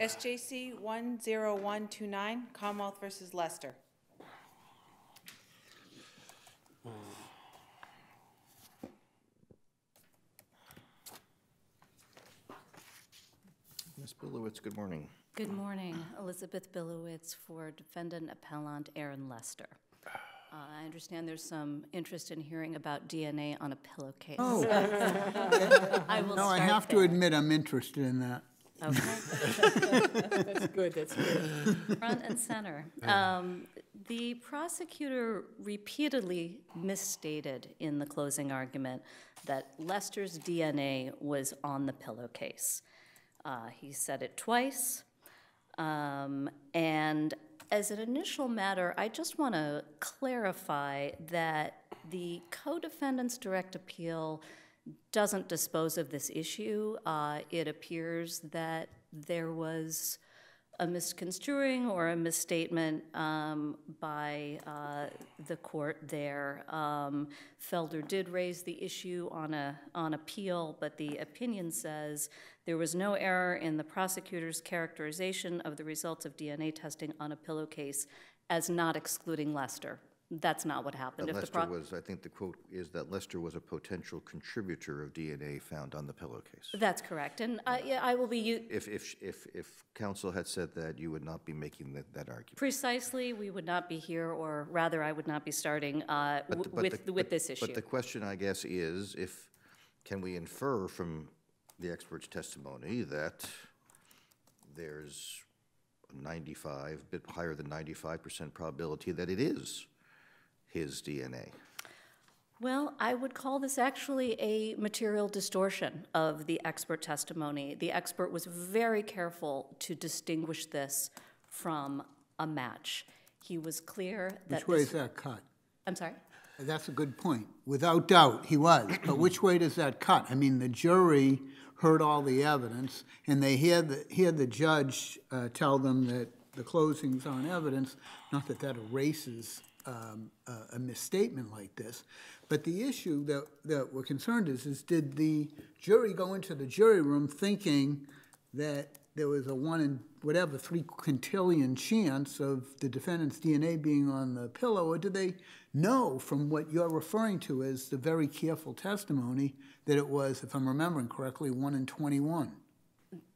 SJC-10129, Commonwealth versus Leicester. Ms. Billowitz, good morning. Good morning. Elizabeth Billowitz for defendant appellant Aaron Lester. I understand there's some interest in hearing about DNA on a pillowcase. Oh. I have to admit I'm interested in that. Okay. That's good, that's good. Front and center. The prosecutor repeatedly misstated in the closing argument that Lester's DNA was on the pillowcase. He said it twice, and as an initial matter, I just want to clarify that the co-defendant's direct appeal doesn't dispose of this issue. It appears that there was a misconstruing or a misstatement by the court there. Felder did raise the issue on appeal, but the opinion says there was no error in the prosecutor's characterization of the results of DNA testing on a pillowcase as not excluding Lester. That's not what happened. If Lester was, I think the quote is that Lester was a potential contributor of DNA found on the pillowcase. That's correct, and yeah, I will be. If counsel had said that, you would not be making that argument. Precisely, we would not be here, or rather, I would not be starting with this issue. But the question, I guess, is can we infer from the expert's testimony that there's a bit higher than 95% probability that it is his DNA? Well, I would call this actually a material distortion of the expert testimony. The expert was very careful to distinguish this from a match. He was clear that Which way is that cut? I'm sorry? That's a good point. Without doubt, he was. But which way does that cut? I mean, the jury heard all the evidence, and they hear the judge tell them that the closing's on evidence, not that that erases a misstatement like this. But the issue that we're concerned is did the jury go into the jury room thinking that there was a 1 in whatever 3 quintillion chance of the defendant's DNA being on the pillow, or did they know from what you're referring to as the very careful testimony that it was, if I'm remembering correctly, 1 in 21?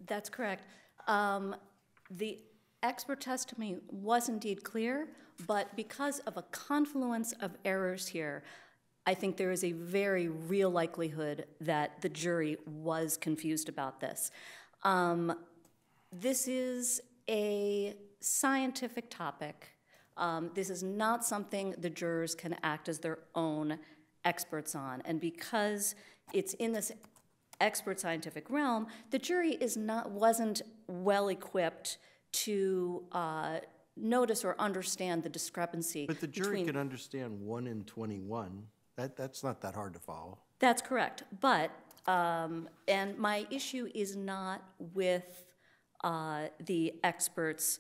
That's correct. The expert testimony was indeed clear, but because of a confluence of errors here, I think there is a very real likelihood that the jury was confused about this. This is a scientific topic. This is not something the jurors can act as their own experts on. And because it's in this expert scientific realm, the jury wasn't well equipped to notice or understand the discrepancy. But the jury can understand 1 in 21. That's not that hard to follow. That's correct. But, and my issue is not with the expert's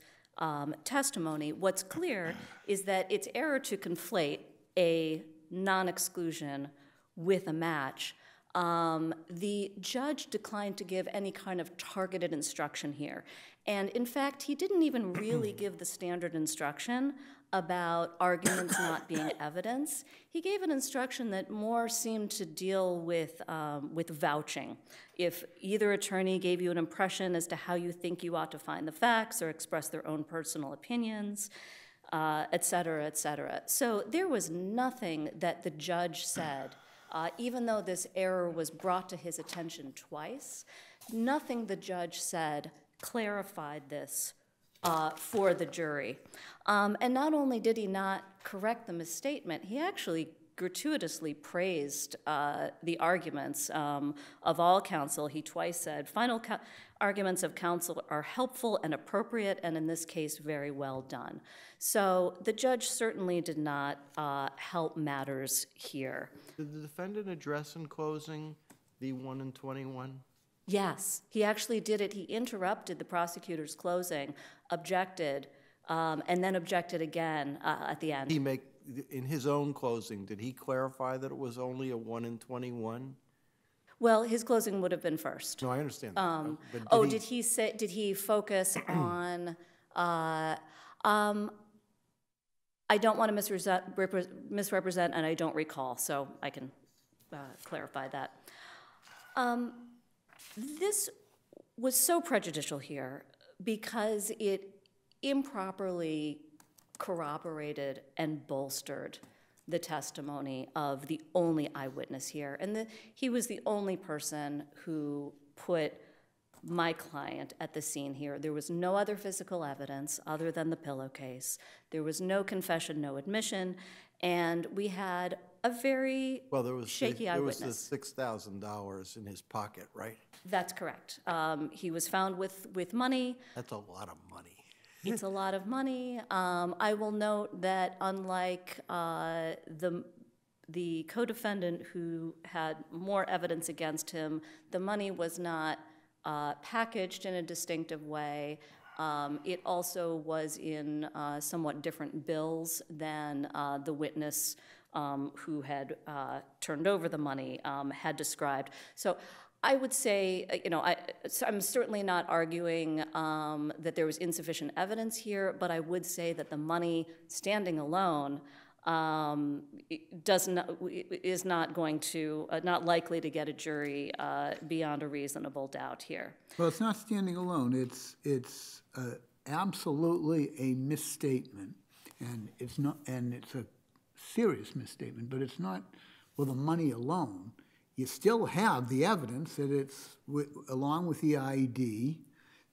testimony. What's clear is that it's error to conflate a non-exclusion with a match. The judge declined to give any kind of targeted instruction here. And in fact, he didn't even really give the standard instruction about arguments not being evidence. He gave an instruction that more seemed to deal with vouching. If either attorney gave you an impression as to how you think you ought to find the facts or express their own personal opinions, et cetera, et cetera. So there was nothing that the judge said, even though this error was brought to his attention twice, nothing the judge said clarified this for the jury. And not only did he not correct the misstatement, he actually gratuitously praised the arguments of all counsel. He twice said, final arguments of counsel are helpful and appropriate, and in this case, very well done. So the judge certainly did not help matters here. Did the defendant address in closing the 1 in 21? Yes, he actually did it. He interrupted the prosecutor's closing, objected, and then objected again at the end. In his own closing, did he clarify that it was only a 1 in 21? Well, his closing would have been first. No, I understand that. But Oh, did he focus on, I don't want to misrepresent, and I don't recall, so I can clarify that. This was so prejudicial here because it improperly corroborated and bolstered the testimony of the only eyewitness here. And he was the only person who put my client at the scene here. There was no other physical evidence other than the pillowcase. There was no confession, no admission, and we had a very shaky eyewitness. There was the $6,000 in his pocket, right? That's correct. He was found with money. That's a lot of money. It's a lot of money. I will note that unlike the co-defendant who had more evidence against him, the money was not packaged in a distinctive way. It also was in somewhat different bills than the witness who had turned over the money had described. So I would say, I'm certainly not arguing that there was insufficient evidence here, but I would say that the money standing alone is not going to, not likely to get a jury beyond a reasonable doubt here. Well, it's not standing alone. It's absolutely a misstatement, and it's not, and it's a serious misstatement. But it's not with the money alone. You still have the evidence that it's, along with the ID,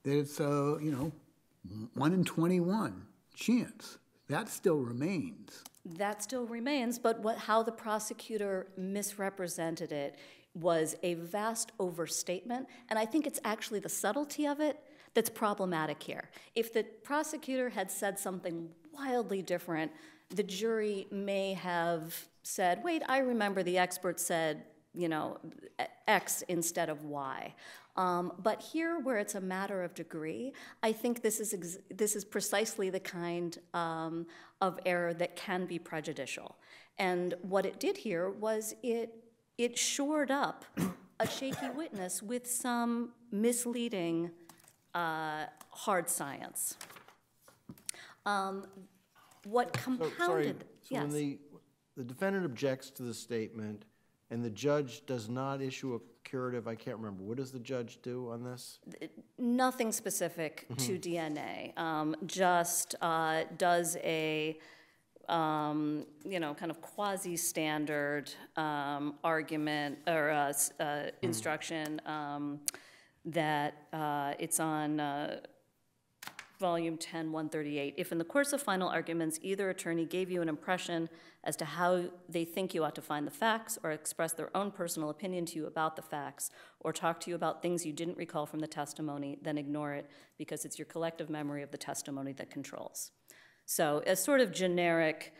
that it's a 1 in 21 chance. That still remains. That still remains, but how the prosecutor misrepresented it was a vast overstatement, and I think it's actually the subtlety of it that's problematic here. If the prosecutor had said something wildly different, the jury may have said, wait, I remember the expert said, X instead of Y. But here, where it's a matter of degree, I think this is precisely the kind of error that can be prejudicial. And what it did here was it shored up a shaky witness with some misleading hard science. What compounded? So when the defendant objects to the statement, and the judge does not issue a curative, I can't remember, what does the judge do on this? Nothing specific to DNA, just does a, kind of quasi-standard argument or instruction that it's on Volume 10, 138. If in the course of final arguments, either attorney gave you an impression as to how they think you ought to find the facts, or express their own personal opinion to you about the facts, or talk to you about things you didn't recall from the testimony, then ignore it, because it's your collective memory of the testimony that controls. So a sort of generic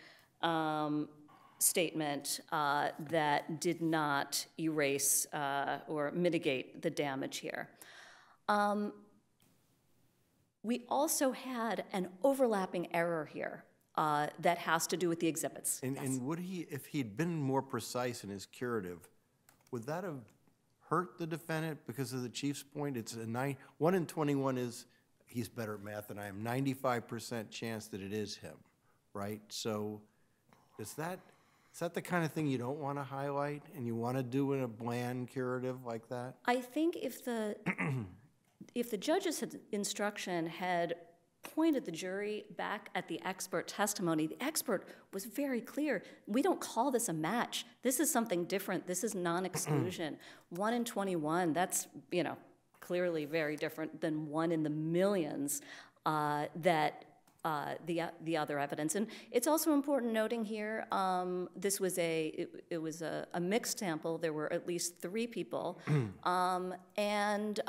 statement that did not erase or mitigate the damage here. We also had an overlapping error here that has to do with the exhibits. And would he, if he'd been more precise in his curative, would that have hurt the defendant because of the chief's point? It's a 1 in 21 is, he's better at math than I am, 95% chance that it is him, right? So is that the kind of thing you don't want to highlight and you want to do in a bland curative like that? I think if the if the judge's instruction had pointed the jury back at the expert testimony, the expert was very clear. We don't call this a match. This is something different. This is non-exclusion. 1 in 21, that's, clearly very different than 1 in the millions that the other evidence. And it's also important noting here, this was it was a mixed sample. There were at least 3 people. And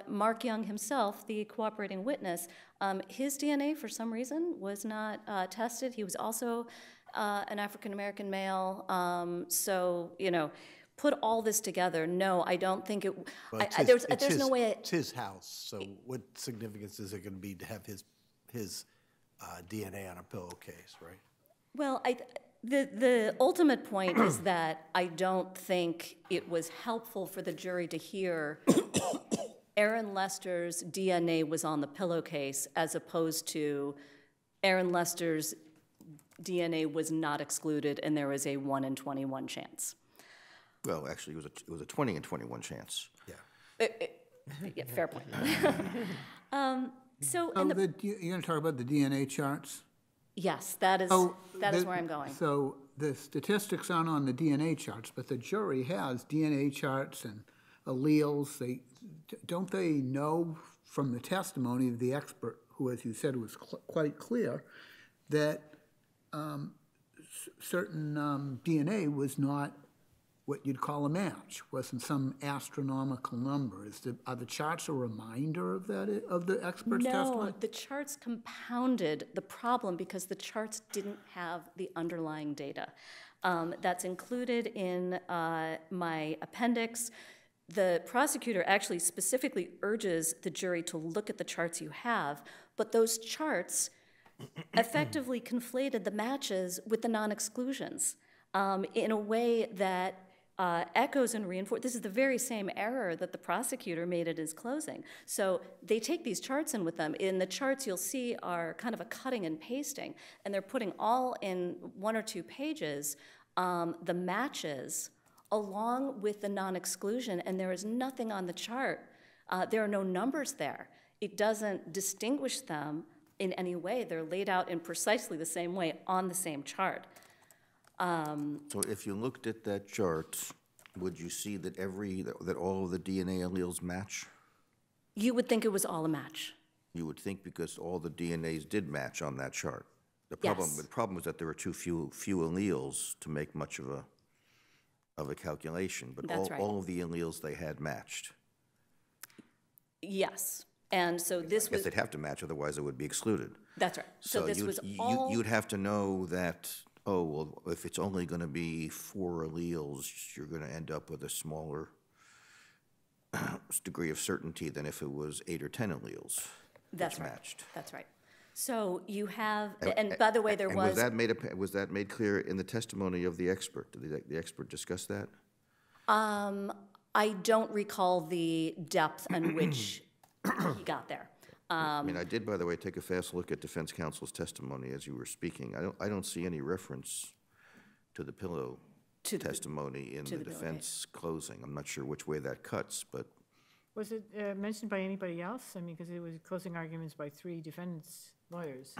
Mark Young himself, the cooperating witness, his DNA, for some reason, was not tested. He was also an African-American male. So, put all this together, no, I don't think it, there's no way. It's his house, so what significance is it going to be to have his DNA on a pillowcase, right? Well, The ultimate point is that I don't think it was helpful for the jury to hear Aaron Lester's DNA was on the pillowcase as opposed to Aaron Lester's DNA was not excluded and there was a 1 in 21 chance. Well, actually, it was a 20 and 21 chance. Yeah. Yeah, fair point. So, Oh, in the, you're going to talk about the DNA charts? yes, that is Oh, where I'm going. So the statistics aren't on the DNA charts, but the jury has DNA charts and alleles. Don't they know from the testimony of the expert, who, as you said, was quite clear, that certain DNA was not what you'd call a match, wasn't some astronomical number. Are the charts a reminder of that, of the expert's testimony? No, the charts compounded the problem because the charts didn't have the underlying data. That's included in my appendix. The prosecutor actually specifically urges the jury to look at the charts you have, but those charts effectively conflated the matches with the non-exclusions in a way that echoes and reinforces. This is the very same error that the prosecutor made at his closing. So they take these charts in with them. In the charts you'll see are kind of a cutting and pasting, and they're putting all in 1 or 2 pages the matches along with the non-exclusion, and there is nothing on the chart. There are no numbers there. It doesn't distinguish them in any way. They're laid out in precisely the same way on the same chart. So if you looked at that chart, would you see that that all of the DNA alleles match? You would think it was all a match. You would think because all the DNAs did match on that chart. The Yes. problem was that there were too few alleles to make much of a calculation, but That's right. all of the alleles they had matched. Yes. And so this I guess was, they'd have to match, otherwise it would be excluded. that's right. So this was you'd all, you'd have to know that, oh, well, if it's only going to be 4 alleles, you're going to end up with a smaller degree of certainty than if it was 8 or 10 alleles. that's which right. matched. That's right. So you have, and by the way, there And was, was that made clear in the testimony of the expert? Did the expert discuss that? I don't recall the depth in which he got there. I mean, I did, by the way, take a fast look at defense counsel's testimony as you were speaking. I don't see any reference to the pillow To the- testimony in the the pillow, defense closing. I'm not sure which way that cuts, but Was it mentioned by anybody else? I mean, because it was closing arguments by 3 defense lawyers.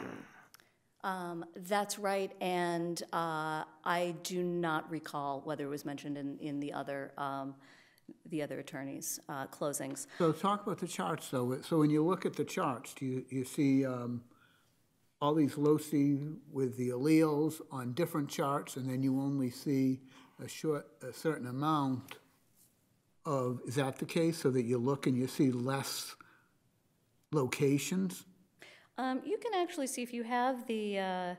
That's right, and I do not recall whether it was mentioned in the other attorneys' closings. So talk about the charts, though. So when you look at the charts, do you see all these loci with the alleles on different charts, and then you only see a certain amount of, is that the case, so that you look and you see less locations? You can actually see if you have the,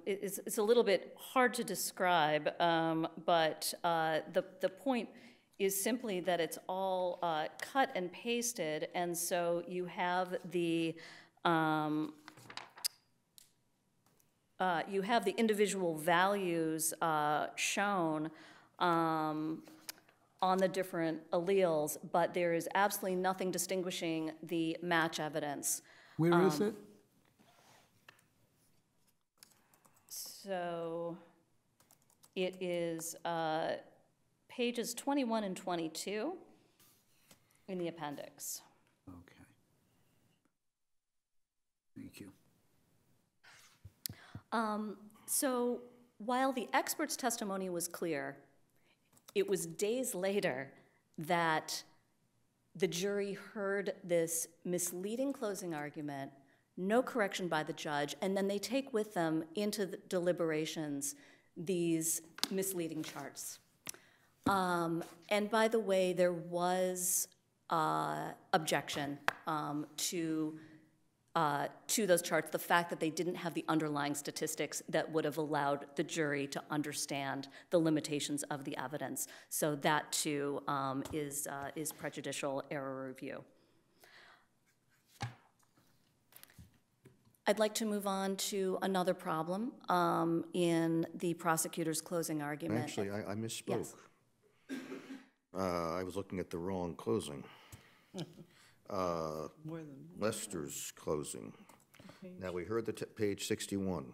it's a little bit hard to describe, but the point is simply that it's all cut and pasted, and so you have the individual values shown on the different alleles, but there is absolutely nothing distinguishing the match evidence. Where is it? So it is pages 21 and 22 in the appendix. Okay. Thank you. So while the expert's testimony was clear, it was days later that the jury heard this misleading closing argument, no correction by the judge, and then they take with them into the deliberations these misleading charts. And by the way, there was objection to those charts, the fact that they didn't have the underlying statistics that would have allowed the jury to understand the limitations of the evidence. So that too is prejudicial error review. I'd like to move on to another problem in the prosecutor's closing argument. Actually, I misspoke. Yes. I was looking at the wrong closing. Lester's closing. Now, we heard page 61.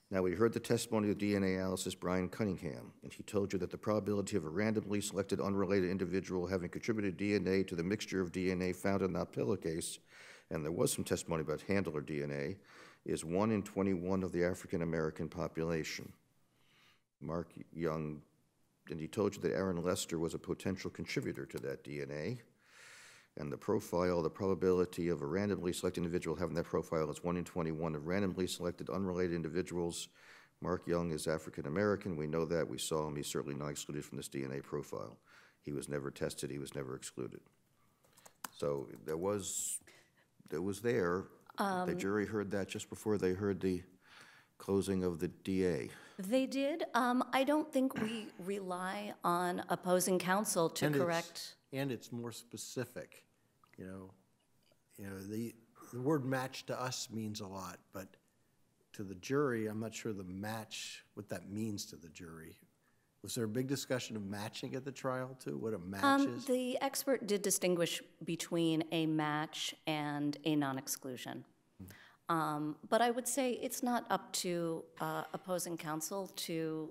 Now, we heard the testimony of DNA analyst Brian Cunningham, and he told you that the probability of a randomly selected unrelated individual having contributed DNA to the mixture of DNA found in that pillowcase, and there was some testimony about handler DNA, is 1 in 21 of the African-American population. Mark Young, and he told you that Aaron Lester was a potential contributor to that DNA, and the profile, the probability of a randomly selected individual having that profile is 1 in 21 of randomly selected unrelated individuals. Mark Young is African-American. We know that. We saw him. He's certainly not excluded from this DNA profile. He was never tested. He was never excluded. So there was there. The jury heard that just before they heard the closing of the DA. They did. I don't think we rely on opposing counsel to correct. And it's more specific. The word match to us means a lot, but to the jury, I'm not sure what that means to the jury. Was there a big discussion of matching at the trial too? What a match is? The expert did distinguish between a match and a non-exclusion. But I would say it's not up to opposing counsel to,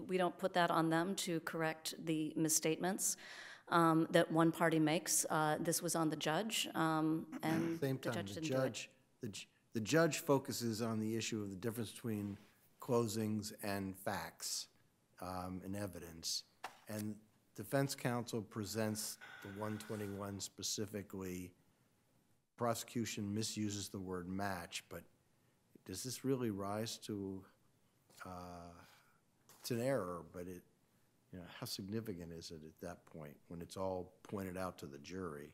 we don't put that on them to correct the misstatements that one party makes. This was on the judge, and Same the time, judge didn't do it. the judge focuses on the issue of the difference between closings and facts and evidence. And defense counsel presents the 121 specifically. Prosecution misuses the word match, but does this really rise to, it's an error, but how significant is it at that point when it's all pointed out to the jury?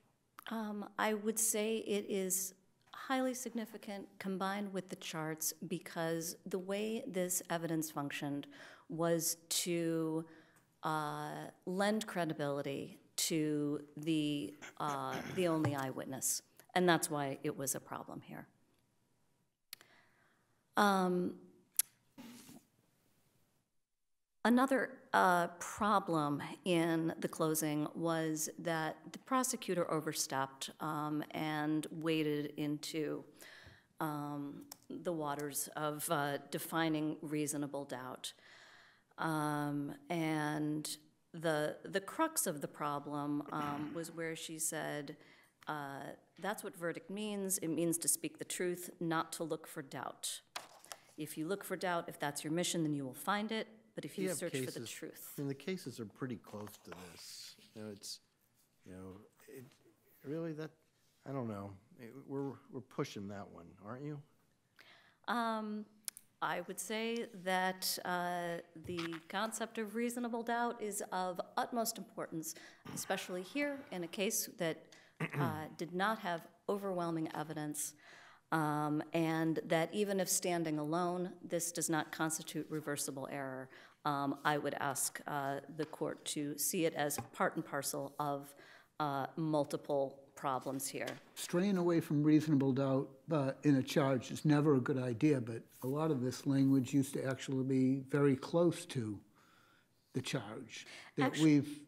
I would say it is highly significant combined with the charts because the way this evidence functioned was to lend credibility to the only eyewitness, and that's why it was a problem here. Another problem in the closing was that the prosecutor overstepped and waded into the waters of defining reasonable doubt. And the crux of the problem was where she said, that's what verdict means. It means to speak the truth, not to look for doubt. If you look for doubt, if that's your mission, then you will find it. But if you search for the truth. I mean, the cases are pretty close to this. Really that, I don't know. We're pushing that one, aren't you? I would say that the concept of reasonable doubt is of utmost importance, especially here in a case that did not have overwhelming evidence, and that even if standing alone, this does not constitute reversible error. I would ask the court to see it as part and parcel of multiple problems here. Straying away from reasonable doubt in a charge is never a good idea, but a lot of this language used to actually be very close to the charge that we've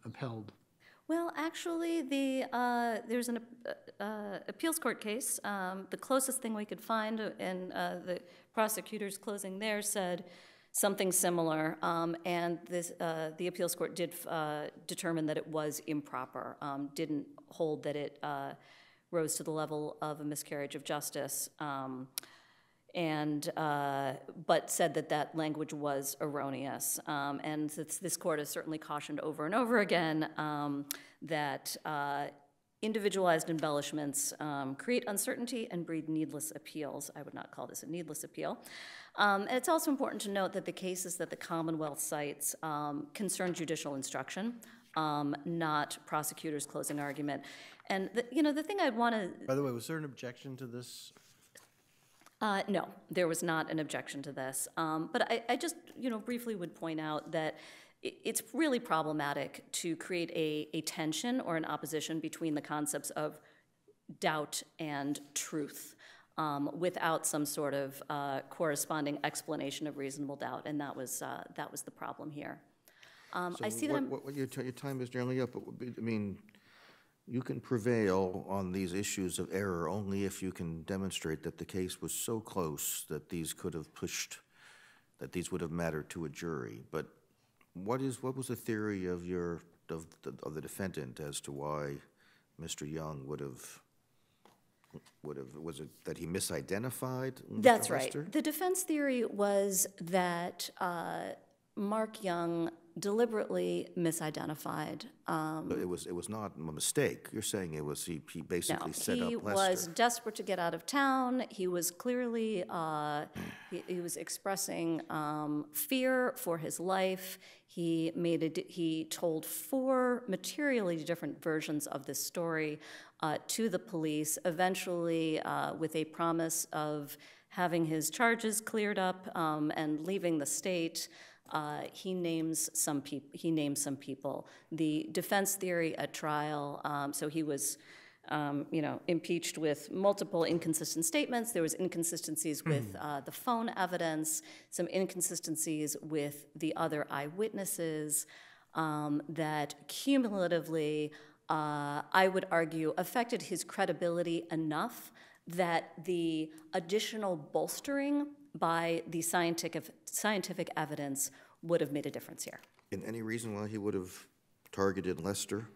upheld. Well, actually, there's an appeals court case. The closest thing we could find, and the prosecutor's closing there said something similar, and the appeals court did determine that it was improper, didn't hold that it rose to the level of a miscarriage of justice, but said that that language was erroneous. And this court has certainly cautioned over and over again that individualized embellishments create uncertainty and breed needless appeals. I would not call this a needless appeal. And it's also important to note that the cases that the Commonwealth cites concern judicial instruction, not prosecutors' closing argument. And the thing I'd want to... By the way, was there an objection to this? No, there was not an objection to this. But I just, briefly would point out that it's really problematic to create a tension or an opposition between the concepts of doubt and truth without some sort of corresponding explanation of reasonable doubt, and that was the problem here. I see that Your time is generally up, but, I mean, you can prevail on these issues of error only if you can demonstrate that the case was so close that these could have pushed, that these would have mattered to a jury. But what was the theory of the defendant as to why Mr. Young would have, was it that he misidentified Mr. That's Lester? right. The defense theory was that Mark Young deliberately misidentified. But it was not a mistake. You're saying it was, he basically set up He Lester. was desperate to get out of town. He was clearly, he was expressing fear for his life. He told 4 materially different versions of this story to the police, eventually with a promise of having his charges cleared up and leaving the state. He names some people. The defense theory at trial, so he was, impeached with multiple inconsistent statements. There was inconsistencies with the phone evidence, some inconsistencies with the other eyewitnesses that cumulatively, I would argue, affected his credibility enough that the additional bolstering by the scientific evidence would have made a difference here. And any reason why he would have targeted Lester?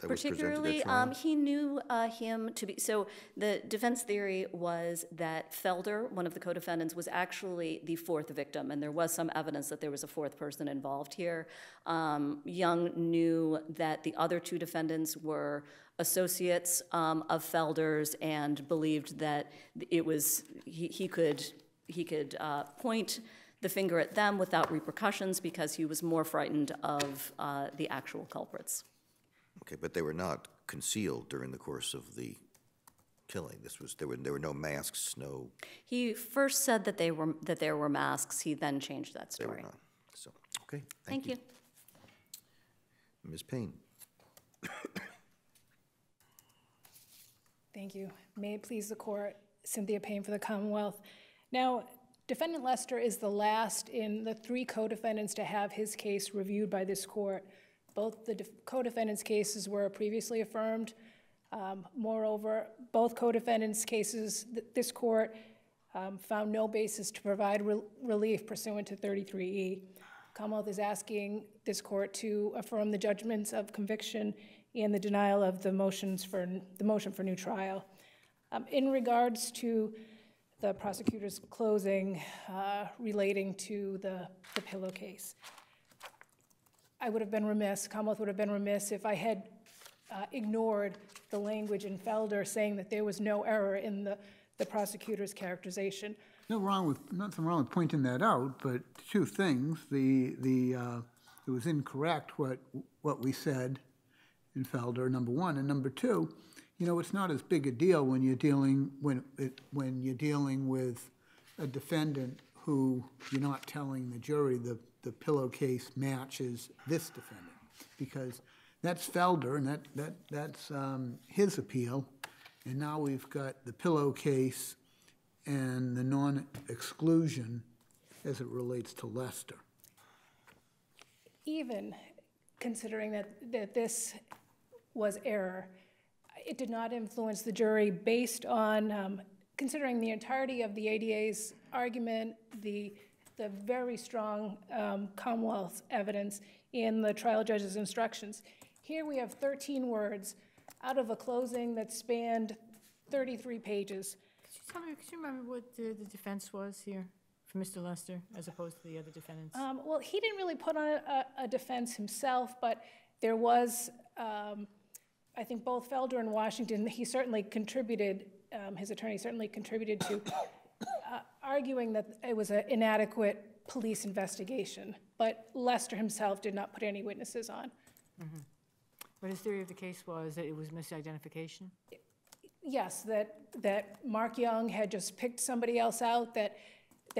That was presented at Particularly, trial? he knew him to be, so the defense theory was that Felder, one of the co-defendants, was actually the 4th victim, and there was some evidence that there was a 4th person involved here. Young knew that the other 2 defendants were associates of Felder's and believed that it was, he could point the finger at them without repercussions because he was more frightened of the actual culprits. Okay, but they were not concealed during the course of the killing. There were no masks, no. He first said that there were masks. He then changed that They were story. not. So, okay, Thank you. Ms. Payne. Thank you. May it please the court, Cynthia Payne for the Commonwealth. Now, Defendant Lester is the last in the 3 co-defendants to have his case reviewed by this court. Both the co-defendants' cases were previously affirmed. Moreover, both co-defendants' cases, this court found no basis to provide relief pursuant to 33E. Commonwealth is asking this court to affirm the judgments of conviction and the denial of the motion for new trial. In regards to the prosecutor's closing relating to the pillow case, I would have been remiss, Commonwealth would have been remiss if I had ignored the language in Felder saying that there was no error in the prosecutor's characterization. Nothing wrong with pointing that out, but 2 things. It was incorrect what we said in Felder, number 1, and number 2, it's not as big a deal when you're dealing with a defendant who you're not telling the jury the pillowcase matches this defendant, because that's Felder and that's his appeal, and now we've got the pillowcase and the non-exclusion as it relates to Lester. Even considering that this was error, it did not influence the jury based on considering the entirety of the ADA's argument, the very strong Commonwealth evidence in the trial judge's instructions. Here we have 13 words out of a closing that spanned 33 pages. Could you remember what the defense was here for Mr. Lester as opposed to the other defendants? Well, he didn't really put on a defense himself, but there was, I think both Felder and Washington, he certainly contributed, his attorney certainly contributed to arguing that it was an inadequate police investigation, but Lester himself did not put any witnesses on. Mm-hmm. But his theory of the case was that it was misidentification? Yes, that Mark Young had just picked somebody else out that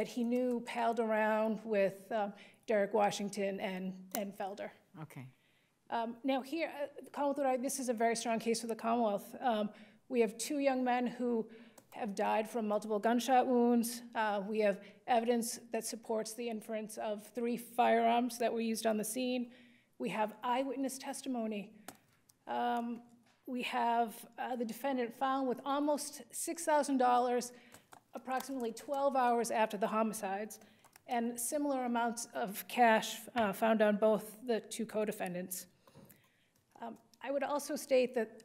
he knew palled around with Derek Washington and Felder. Okay. Now here, Commonwealth, this is a very strong case for the Commonwealth. We have 2 young men who have died from multiple gunshot wounds. We have evidence that supports the inference of 3 firearms that were used on the scene. We have eyewitness testimony. We have the defendant found with almost $6,000 approximately 12 hours after the homicides, and similar amounts of cash found on both the 2 co-defendants. I would also state that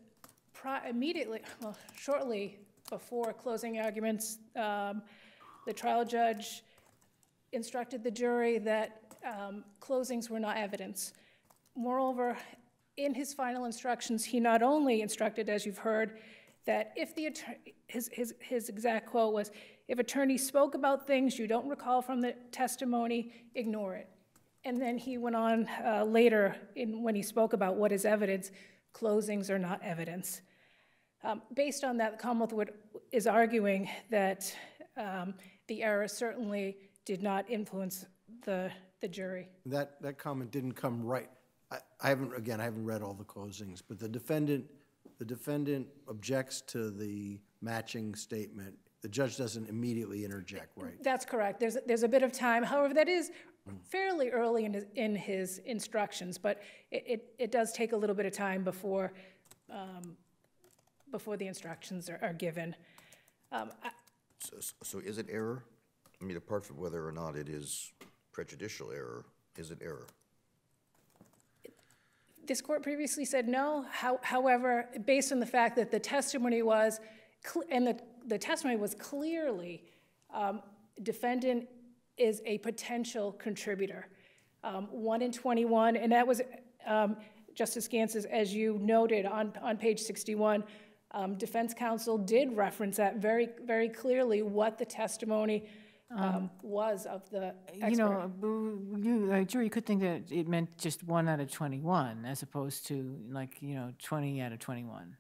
shortly before closing arguments, the trial judge instructed the jury that closings were not evidence. Moreover, in his final instructions, he not only instructed, as you've heard, that if the his exact quote was, if attorneys spoke about things you don't recall from the testimony, ignore it. And then he went on later when he spoke about what is evidence, closings are not evidence. Based on that, the Commonwealth is arguing that the error certainly did not influence the jury. That comment didn't come right. I haven't read all the closings, but the defendant objects to the matching statement. The judge doesn't immediately interject, right? That's correct. There's a bit of time. However, that is fairly early in his instructions, but it does take a little bit of time before the instructions are given. So is it error? I mean, apart from whether or not it is prejudicial error, is it error? This court previously said no. However, based on the fact that the testimony was, and the testimony was clearly, defendant is a potential contributor. 1 in 21, and that was, Justice Gantz, as you noted on page 61, defense counsel did reference that very, very clearly what the testimony was of the expert. You know, a jury could think that it meant just 1 out of 21 as opposed to 20 out of 21.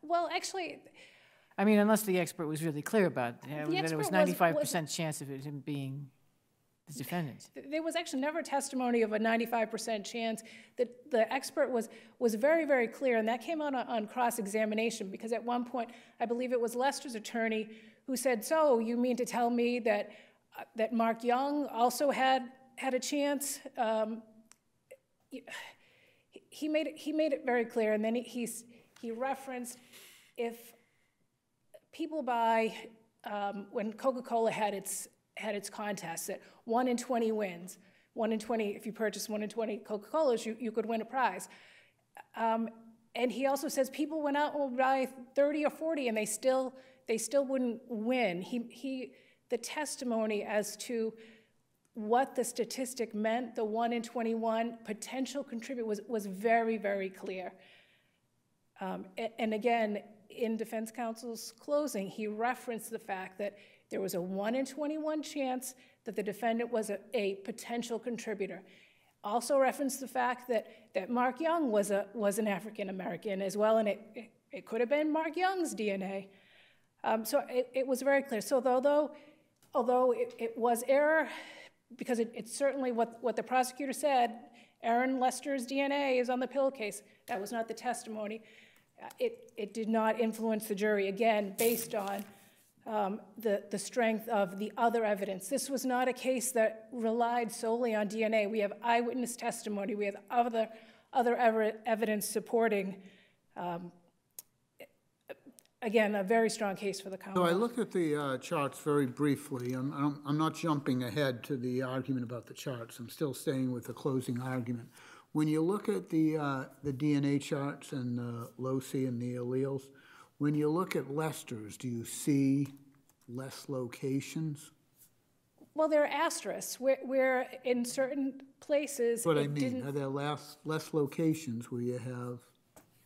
Well, actually, I mean, unless the expert was really clear about it, that it was 95% chance of it him being the defendant. there was actually never testimony of a 95% chance. That the expert was very, very clear, and that came out on cross-examination, because at one point, I believe it was Lester's attorney who said, so you mean to tell me that Mark Young also had a chance? He made it very clear, and then he referenced if people buy, when Coca-Cola had its contest, that 1 in 20 wins. 1 in 20, if you purchase 1 in 20 Coca-Colas, you could win a prize. And he also says people went out and would buy 30 or 40, and they still wouldn't win. The testimony as to what the statistic meant, the 1 in 21 potential contributor, was very, very clear. And again, in defense counsel's closing, he referenced the fact that there was a 1 in 21 chance that the defendant was a potential contributor. Also referenced the fact that Mark Young was an African American as well, and it could have been Mark Young's DNA. So it was very clear. So although it was error, because it's certainly what the prosecutor said, Aaron Lester's DNA is on the pill case. That was not the testimony. It did not influence the jury, again, based on the strength of the other evidence. This was not a case that relied solely on DNA. We have eyewitness testimony. We have other evidence supporting, again, a very strong case for the Commonwealth. So I looked at the charts very briefly. I'm not jumping ahead to the argument about the charts. I'm still staying with the closing argument. When you look at the DNA charts and the loci and the alleles, when you look at Lester's, do you see less locations? Well, there are asterisks where in certain places. What I mean, are there less locations where you have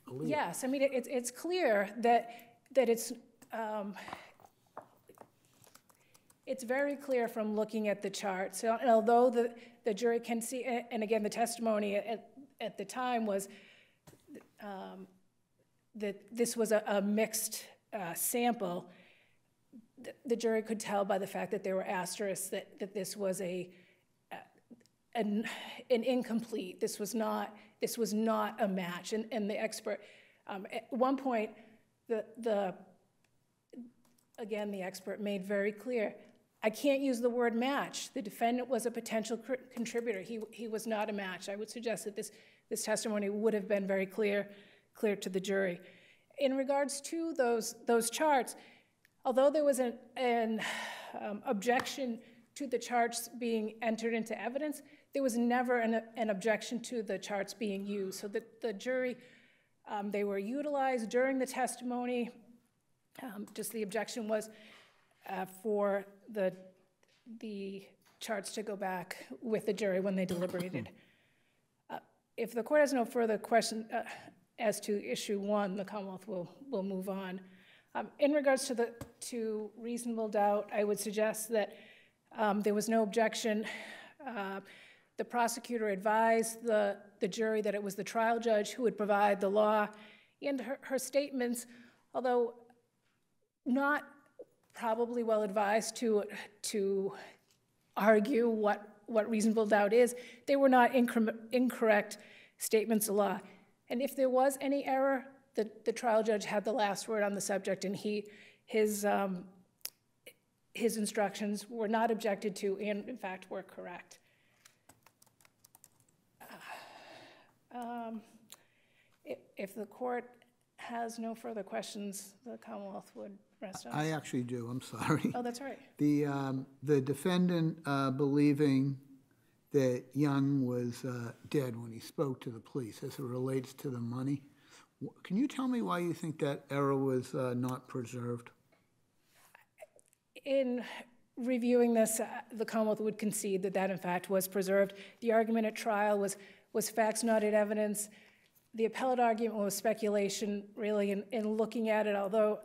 alleles? Yes, I mean it's clear that it's very clear from looking at the chart. So although the jury can see, and again the testimony at the time was that this was a mixed sample, the jury could tell by the fact that there were asterisks that this was an incomplete. This was not a match, and the expert At one point, again, the expert made very clear, I can't use the word match. The defendant was a potential contributor. He was not a match. I would suggest that this testimony would have been very clear to the jury. In regards to those charts, although there was an objection to the charts being entered into evidence, there was never an objection to the charts being used. So that the jury, they were utilized during the testimony. Just the objection was for the charts to go back with the jury when they deliberated. If the court has no further question as to issue 1, the Commonwealth will move on. In regards to reasonable doubt, I would suggest that there was no objection. The prosecutor advised the jury that it was the trial judge who would provide the law, and her statements, although not probably well advised to argue what reasonable doubt is, they were not incorrect statements of law. And if there was any error, the trial judge had the last word on the subject, and his instructions were not objected to and, in fact, were correct. If the court has no further questions, the Commonwealth would rest on. I actually do, I'm sorry. Oh, that's all right. The defendant believing that Young was dead when he spoke to the police as it relates to the money. Can you tell me why you think that error was not preserved? In reviewing this, the Commonwealth would concede that in fact was preserved. The argument at trial was facts, not in evidence. The appellate argument was speculation, really, in looking at it, although...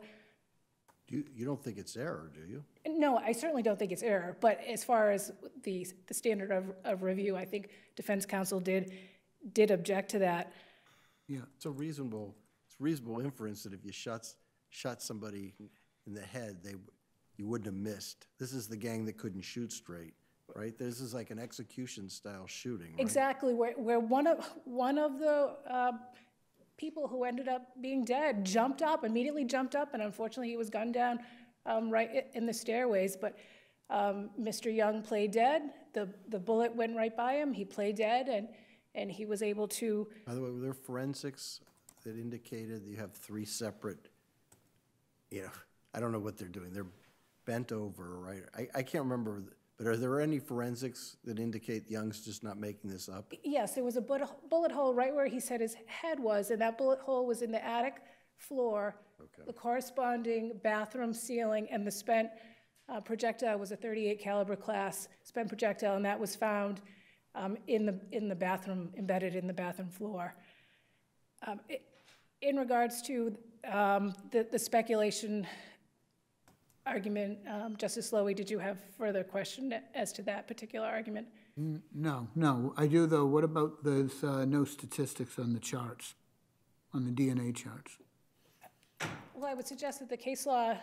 You don't think it's error, do you? No, I certainly don't think it's error, but as far as the standard of review, I think defense counsel did object to that. Yeah. It's reasonable inference that if you shot somebody in the head, you wouldn't have missed. This is the gang that couldn't shoot straight, right? This is like an execution-style shooting, right? Exactly, where one of the people who ended up being dead immediately jumped up, and unfortunately he was gunned down right in the stairways. But Mr. Young played dead. The bullet went right by him. He played dead, and he was able to... By the way, were there forensics that indicated that you have 3 separate, I don't know what they're doing. They're bent over, right? I can't remember, but are there any forensics that indicate Young's just not making this up? Yes, there was a bullet hole right where he said his head was, and that bullet hole was in the attic floor, okay. The corresponding bathroom ceiling, and the spent projectile was a .38 caliber class spent projectile, and that was found in the bathroom, embedded in the bathroom floor. In regards to the speculation argument, Justice Lowy, did you have further question as to that particular argument? No, I do though. What about those no statistics on the charts, on the DNA charts? Well, I would suggest that the case law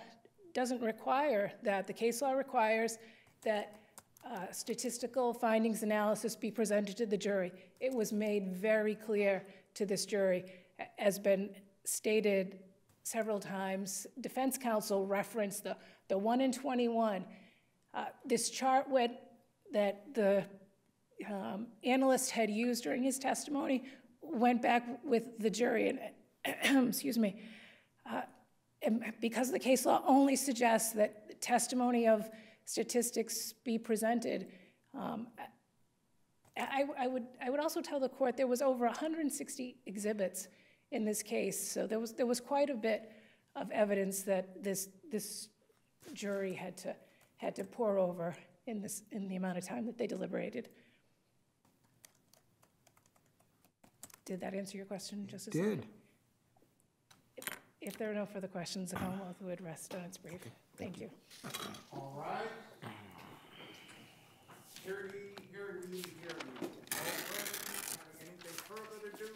doesn't require that. The case law requires that statistical findings analysis be presented to the jury. It was made very clear to this jury, as been stated several times. Defense counsel referenced the 1 in 21. This chart that the analyst had used during his testimony went back with the jury, and excuse me, and because the case law only suggests that testimony of statistics be presented, I would also tell the court there was over 160 exhibits in this case, so there was quite a bit of evidence that this jury had to pore over in the amount of time that they deliberated. Did that answer your question, Justice? It did. If there are no further questions, the Commonwealth would rest on its brief. Thank you. All right. Hear ye, hear ye, hear ye. All present, having anything further to do,